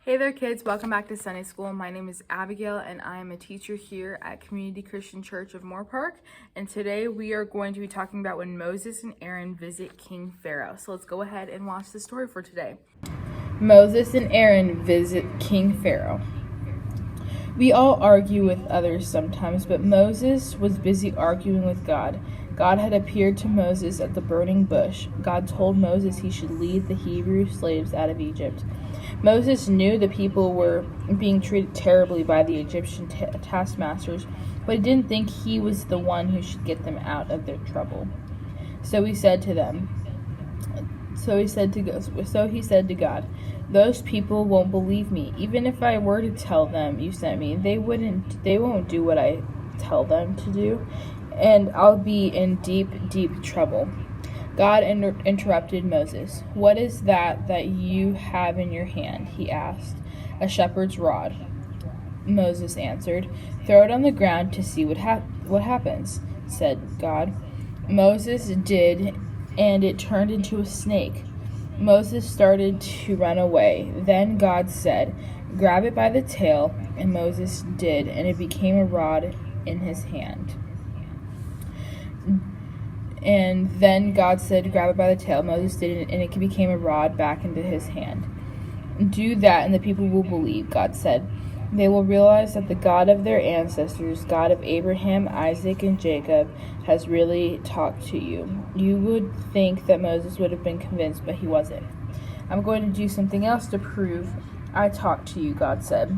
Hey there kids, welcome back to Sunday School. My name is Abigail and I am a teacher here at Community Christian Church of Moore Park. And today we are going to be talking about when Moses and Aaron visit King Pharaoh. So let's go ahead and watch the story for today. Moses and Aaron visit King Pharaoh. We all argue with others sometimes, but Moses was busy arguing with God. God had appeared to Moses at the burning bush. God told Moses he should lead the Hebrew slaves out of Egypt. Moses knew the people were being treated terribly by the Egyptian taskmasters, but he didn't think he was the one who should get them out of their trouble. So he said to God, "Those people won't believe me. Even if I were to tell them you sent me, they won't do what I tell them to do, and I'll be in deep, deep trouble." God interrupted Moses. "What is that you have in your hand?" he asked. "A shepherd's rod," Moses answered. "Throw it on the ground to see what happens," said God. Moses did, and it turned into a snake. Moses started to run away. Then God said, "Grab it by the tail," and Moses did, and it became a rod in his hand. And then God said, "Grab it by the tail." Moses did it, and it became a rod back into his hand. "Do that, and the people will believe," God said. "They will realize that the God of their ancestors, God of Abraham, Isaac, and Jacob, has really talked to you." You would think that Moses would have been convinced, but he wasn't. "I'm going to do something else to prove I talked to you," God said.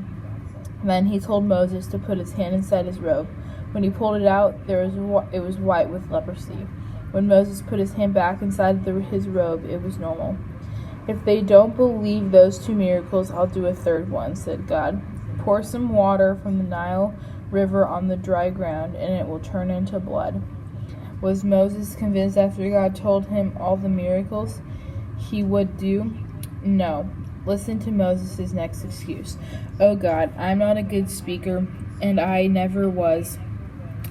Then he told Moses to put his hand inside his robe. When he pulled it out, it was white with leprosy. When Moses put his hand back inside his robe, it was normal. "If they don't believe those two miracles, I'll do a third one," said God. "Pour some water from the Nile River on the dry ground, and it will turn into blood." Was Moses convinced after God told him all the miracles he would do? No. Listen to Moses' next excuse. "Oh God, I'm not a good speaker, and I never was.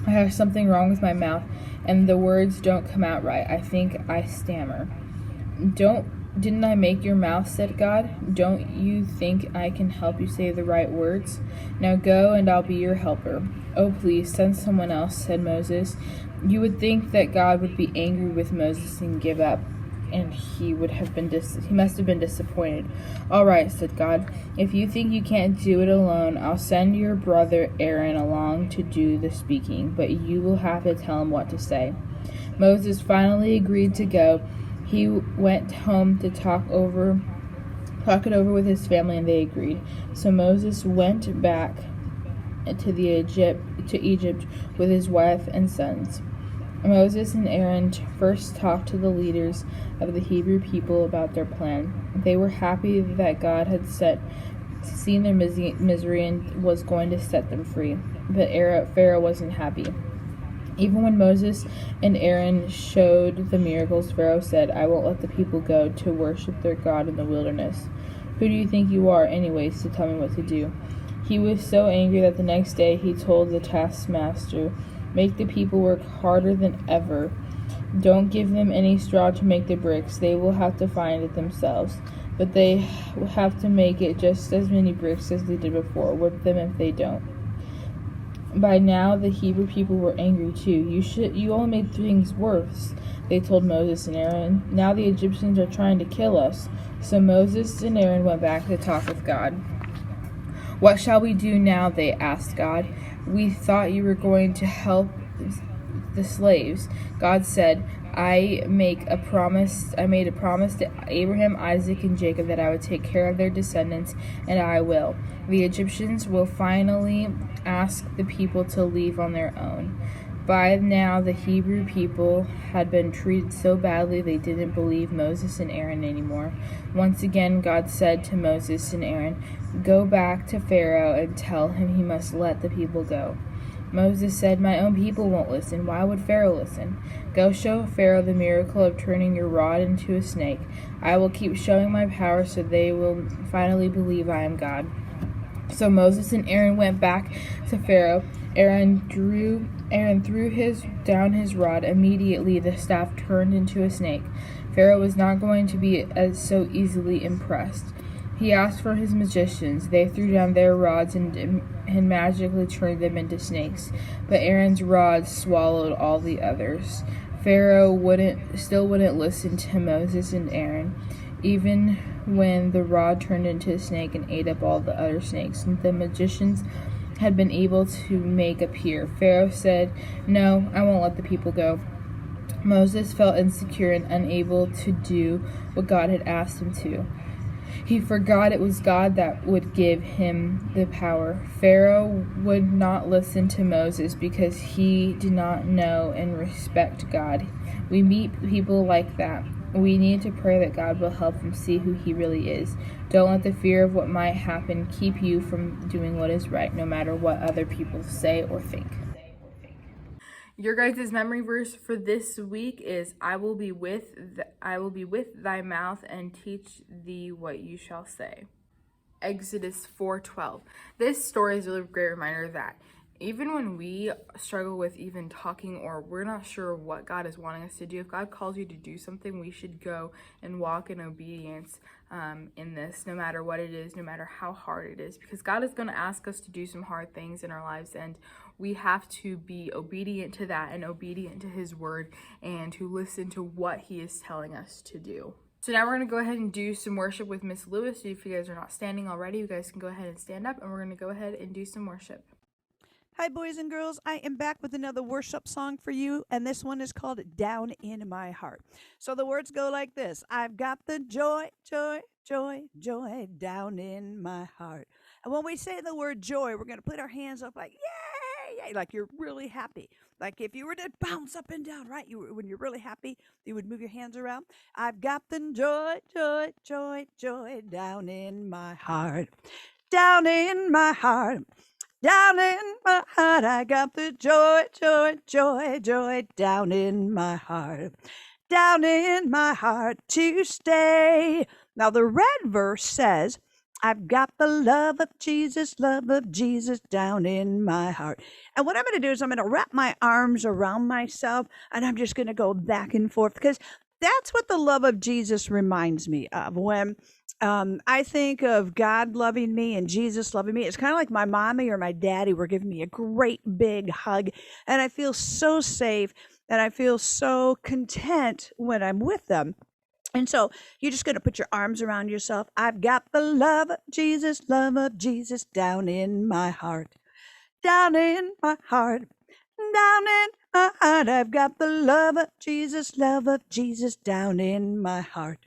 I have something wrong with my mouth, and the words don't come out right. I think I stammer." Didn't I make your mouth?" said God. "Don't you think I can help you say the right words? Now go, and I'll be your helper." "Oh, please, send someone else," said Moses. You would think that God would be angry with Moses and give up, and he must have been disappointed. "All right," said God. "If you think you can't do it alone, I'll send your brother Aaron along to do the speaking, but you will have to tell him what to say." Moses finally agreed to go. He went home to talk it over with his family, and they agreed. So Moses went back to Egypt with his wife and sons. Moses and Aaron first talked to the leaders of the Hebrew people about their plan. They were happy that God had seen their misery and was going to set them free. But Pharaoh wasn't happy. Even when Moses and Aaron showed the miracles, Pharaoh said, "I won't let the people go to worship their God in the wilderness. Who do you think you are, anyways, to tell me what to do?" He was so angry that the next day he told the taskmaster, "Make the people work harder than ever. Don't give them any straw to make the bricks. They will have to find it themselves. But they have to make it just as many bricks as they did before. Whip them if they don't." By now, the Hebrew people were angry too. You only made things worse," they told Moses and Aaron. "Now the Egyptians are trying to kill us." So Moses and Aaron went back to talk with God. "What shall we do now?" they asked God. "We thought you were going to help the slaves." God said, I made a promise to Abraham, Isaac, and Jacob that I would take care of their descendants, and I will. The Egyptians will finally ask the people to leave on their own." By now, the Hebrew people had been treated so badly they didn't believe Moses and Aaron anymore. Once again, God said to Moses and Aaron, "Go back to Pharaoh and tell him he must let the people go." Moses said, "My own people won't listen. Why would Pharaoh listen?" "Go show Pharaoh the miracle of turning your rod into a snake. I will keep showing my power so they will finally believe I am God." So Moses and Aaron went back to Pharaoh. Aaron threw down his rod. Immediately the staff turned into a snake. Pharaoh was not going to be so easily impressed. He asked for his magicians. They threw down their rods and magically turned them into snakes. But Aaron's rod swallowed all the others. Pharaoh still wouldn't listen to Moses and Aaron, even when the rod turned into a snake and ate up all the other snakes the magicians had been able to make appear. Pharaoh said, "No, I won't let the people go." Moses felt insecure and unable to do what God had asked him to. He forgot it was God that would give him the power. Pharaoh would not listen to Moses because he did not know and respect God. We meet people like that. We need to pray that God will help them see who he really is. Don't let the fear of what might happen keep you from doing what is right, no matter what other people say or think. Your guys' memory verse for this week is I will be with thy mouth and teach thee what you shall say. Exodus 4:12. This story is a really great reminder that even when we struggle with even talking or we're not sure what God is wanting us to do, if God calls you to do something, we should go and walk in obedience in this, no matter what it is, no matter how hard it is, because God is going to ask us to do some hard things in our lives, and we have to be obedient to that and obedient to his word and to listen to what he is telling us to do. So now we're going to go ahead and do some worship with Miss Lewis. So if you guys are not standing already, you guys can go ahead and stand up, and we're going to go ahead and do some worship. Hi, boys and girls. I am back with another worship song for you, and this one is called Down in My Heart. So the words go like this. I've got the joy, joy, joy, joy down in my heart. And when we say the word joy, we're going to put our hands up like, yay, yay, like you're really happy. Like if you were to bounce up and down, right? When you're really happy, you would move your hands around. I've got the joy, joy, joy, joy down in my heart. Down in my heart. Down in my heart, I got the joy, joy, joy, joy down in my heart. Down in my heart to stay. Now, the red verse says, I've got the love of Jesus down in my heart. And what I'm going to do is I'm going to wrap my arms around myself, and I'm just going to go back and forth, because that's what the love of Jesus reminds me of. When I think of God loving me and Jesus loving me, it's kind of like my mommy or my daddy were giving me a great big hug, and I feel so safe and I feel so content when I'm with them. And so you're just going to put your arms around yourself. I've got the love of Jesus down in my heart. Down in my heart. Down in my heart. I've got the love of Jesus down in my heart.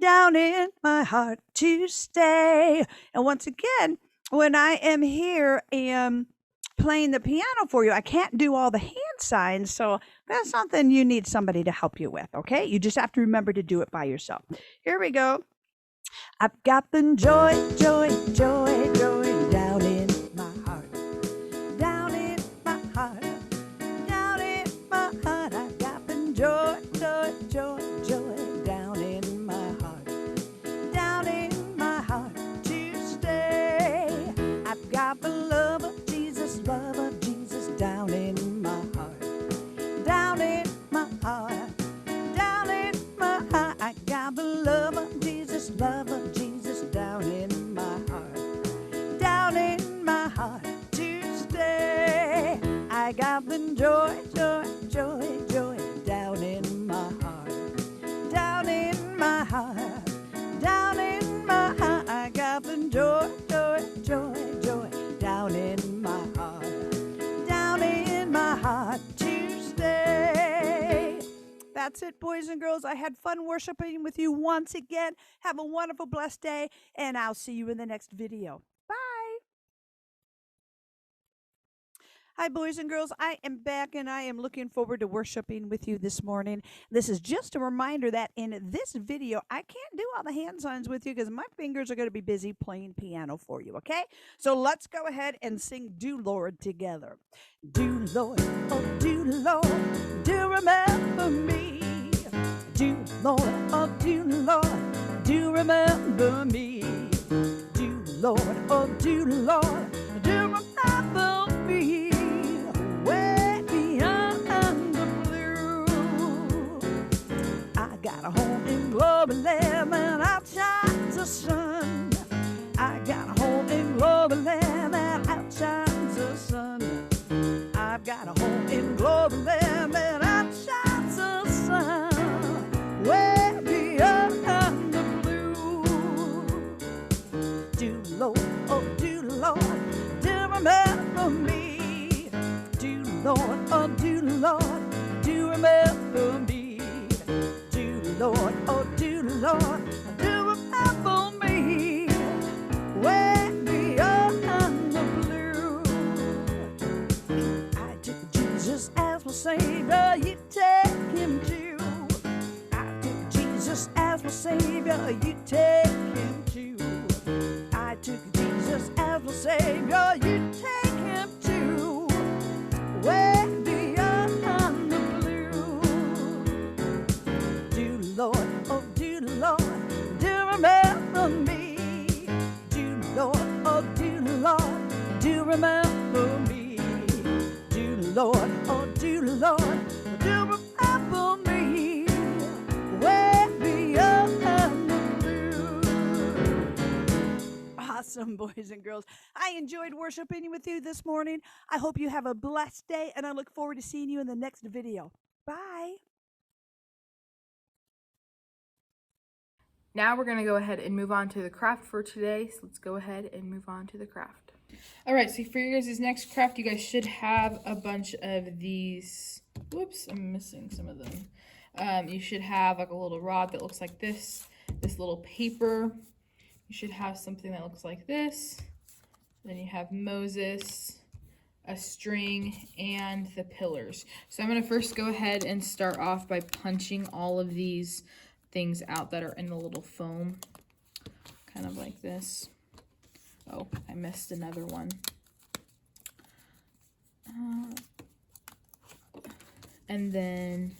Down in my heart to stay. And once again, when I am here and playing the piano for you, I can't do all the hand signs, so that's something you need somebody to help you with, okay? You just have to remember to do it by yourself. Here we go. I've got the joy, joy, joy, joy down in my heart. Down in my heart. Down in my heart. I've got the joy, joy, joy, joy down in my heart. Down in my heart to stay. I've got the love of Jesus down in my heart. Down in my heart. Down in my heart. I got the love of Jesus down in my heart. Down in my heart to stay. I got the joy, joy, joy, joy down in my heart. Down in my heart. Down in my heart. I got the joy, joy, joy, joy down in my heart. Down in my heart to stay. That's it, boys and girls. I had fun worshiping with you once again. Have a wonderful, blessed day, and I'll see you in the next video. Bye. Hi, boys and girls. I am back, and I am looking forward to worshiping with you this morning. This is just a reminder that in this video, I can't do all the hand signs with you because my fingers are going to be busy playing piano for you, okay? So let's go ahead and sing Do Lord together. Do Lord, oh do Lord, do remember me. Do Lord, oh do Lord, do remember me. Do Lord, oh do Lord, do remember me. Way beyond the blue, I got a home in global land and outside the sun. Do Lord, oh do Lord, do remember me. Do Lord, oh do Lord, do remember me. Do Lord, oh do Lord, do remember me. Way beyond the blue, I took Jesus as my Savior, you take him too. I took Jesus as my Savior, you take him too. I took Jesus as my Savior, you take him too. Way beyond the blue. Do Lord, oh do Lord, do remember me. Do Lord, oh do Lord, do remember me. Do Lord, oh do Lord, do remember me. Way beyond the blue. Awesome, boys and girls. I enjoyed worshiping with you this morning. I hope you have a blessed day, and I look forward to seeing you in the next video. Bye. Now we're going to go ahead and move on to the craft for today. So let's go ahead and move on to the craft. All right, so for your guys' next craft, you guys should have a bunch of these. Whoops, I'm missing some of them. You should have like a little rod that looks like this little paper. You should have something that looks like this. Then you have Moses, a string, and the pillars. So I'm going to first go ahead and start off by punching all of these things out that are in the little foam, kind of like this. Oh, I missed another one. And then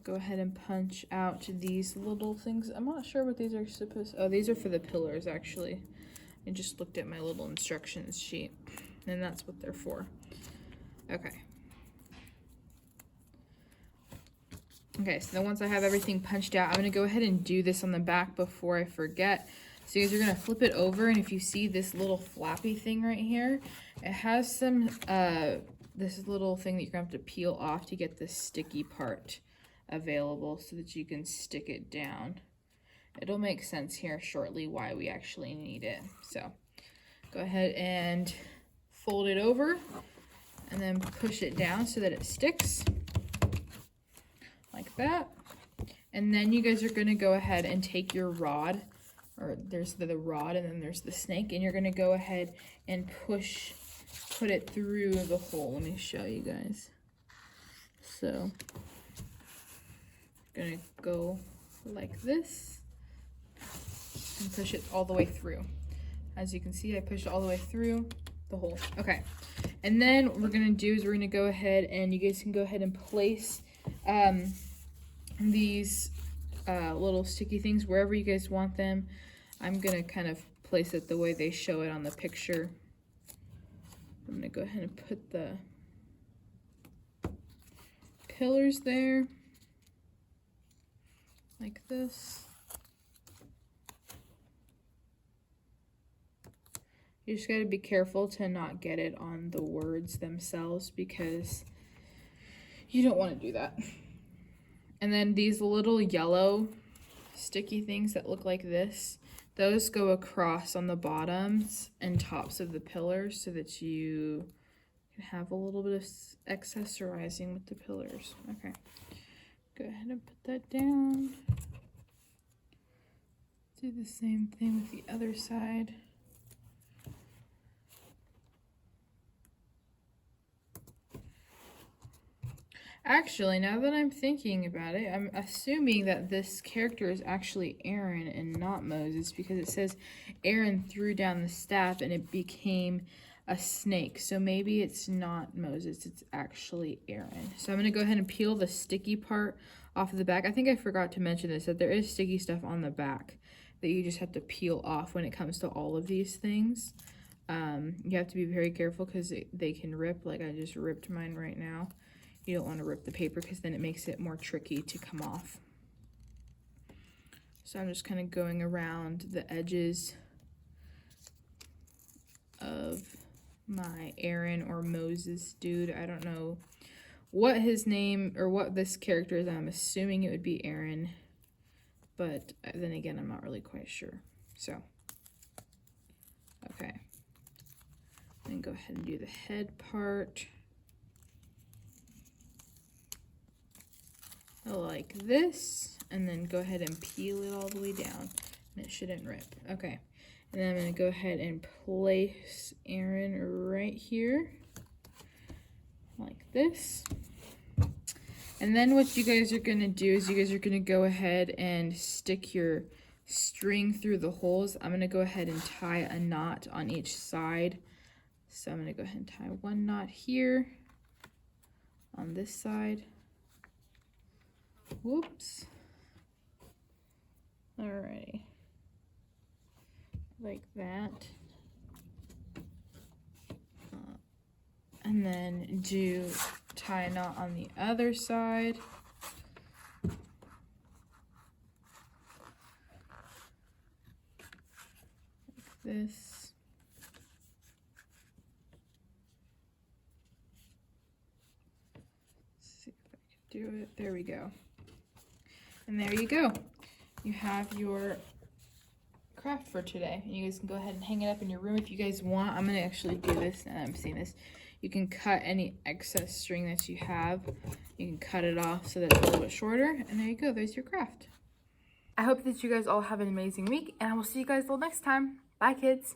go ahead and punch out these little things. I'm not sure what these are supposed to. Oh, these are for the pillars, actually. I just looked at my little instructions sheet, and that's what they're for. Okay. Okay, so then once I have everything punched out, I'm going to go ahead and do this on the back before I forget. So you guys are going to flip it over, and if you see this little flappy thing right here, it has some, this little thing that you're going to have to peel off to get this sticky part available so that you can stick it down. It'll make sense here shortly why we actually need it. So go ahead and fold it over and then push it down so that it sticks like that. And then you guys are going to go ahead and take your rod, or there's the rod and then there's the snake, and you're going to go ahead and put it through the hole. Let me show you guys. So I'm going to go like this and push it all the way through. As you can see, I pushed it all the way through the hole. Okay, and then what we're going to do is we're going to go ahead, and you guys can go ahead and place these little sticky things wherever you guys want them. I'm going to kind of place it the way they show it on the picture. I'm going to go ahead and put the pillars there like this. You just got to be careful to not get it on the words themselves, because you don't want to do that. And then these little yellow sticky things that look like this, those go across on the bottoms and tops of the pillars so that you can have a little bit of accessorizing with the pillars. Okay, go ahead and put that down. Do the same thing with the other side. Actually, now that I'm thinking about it, I'm assuming that this character is actually Aaron and not Moses, because it says Aaron threw down the staff and it became a snake. So maybe it's not Moses, it's actually Aaron. So I'm going to go ahead and peel the sticky part off of the back. I think I forgot to mention this, that there is sticky stuff on the back that you just have to peel off when it comes to all of these things. You have to be very careful because they can rip, like I just ripped mine right now. You don't want to rip the paper because then it makes it more tricky to come off. So I'm just kind of going around the edges of my Aaron or Moses dude. I don't know what his name or what this character is. I'm assuming it would be Aaron, but then again, I'm not really quite sure. So And go ahead and do the head part. Like this. And then go ahead and peel it all the way down. And it shouldn't rip. Okay. And then I'm going to go ahead and place Aaron right here. Like this. And then what you guys are going to do is you guys are going to go ahead and stick your string through the holes. I'm going to go ahead and tie a knot on each side. So I'm going to go ahead and tie one knot here on this side. Whoops. Alrighty. Like that. And then tie a knot on the other side. Like this. Let's see if I can do it. There we go. And there you go. You have your craft for today. And you guys can go ahead and hang it up in your room if you guys want. I'm going to actually do this now that I'm seeing this. You can cut any excess string that you have. You can cut it off so that it's a little bit shorter. And there you go. There's your craft. I hope that you guys all have an amazing week. And I will see you guys all next time. Bye, kids.